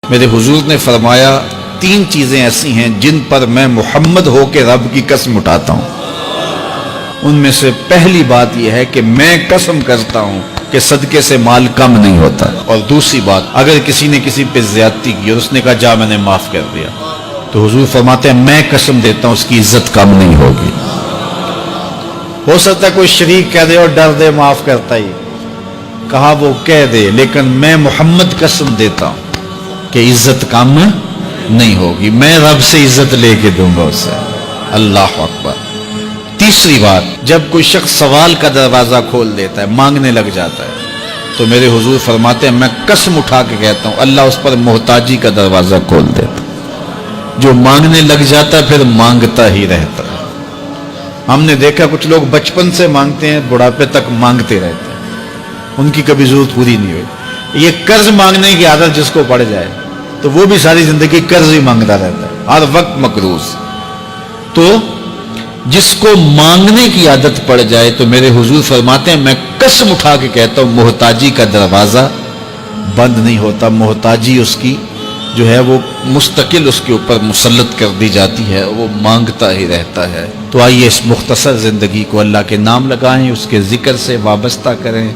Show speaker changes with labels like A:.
A: میرے حضور نے فرمایا 3 چیزیں ایسی ہیں جن پر میں محمد ہو کے رب کی قسم اٹھاتا ہوں. ان میں سے پہلی بات یہ ہے کہ میں قسم کرتا ہوں کہ صدقے سے مال کم نہیں ہوتا. اور دوسری بات، اگر کسی نے کسی پہ زیادتی کی اور اس نے کہا جا میں نے معاف کر دیا، تو حضور فرماتے ہیں میں قسم دیتا ہوں اس کی عزت کم نہیں ہوگی. ہو سکتا ہے کوئی شریک کہہ دے اور ڈر دے معاف کرتا ہی، کہا وہ کہہ دے، لیکن میں محمد قسم دیتا ہوں کہ عزت کم نہیں ہوگی. میں رب سے عزت لے کے دوں گا اسے. اللہ اکبر. تیسری بات، جب کوئی شخص سوال کا دروازہ کھول دیتا ہے، مانگنے لگ جاتا ہے، تو میرے حضور فرماتے ہیں میں قسم اٹھا کے کہتا ہوں اللہ اس پر محتاجی کا دروازہ کھول دیتا. جو مانگنے لگ جاتا ہے پھر مانگتا ہی رہتا ہے. ہم نے دیکھا کچھ لوگ بچپن سے مانگتے ہیں، بڑھاپے تک مانگتے رہتے ہیں، ان کی کبھی ضرورت پوری نہیں ہوئی. یہ قرض مانگنے کی عادت جس کو پڑ جائے تو وہ بھی ساری زندگی قرض ہی مانگتا رہتا ہے، ہر وقت مقروض. تو جس کو مانگنے کی عادت پڑ جائے تو میرے حضور فرماتے ہیں میں قسم اٹھا کے کہتا ہوں محتاجی کا دروازہ بند نہیں ہوتا. محتاجی اس کی جو ہے وہ مستقل اس کے اوپر مسلط کر دی جاتی ہے، وہ مانگتا ہی رہتا ہے. تو آئیے اس مختصر زندگی کو اللہ کے نام لگائیں، اس کے ذکر سے وابستہ کریں.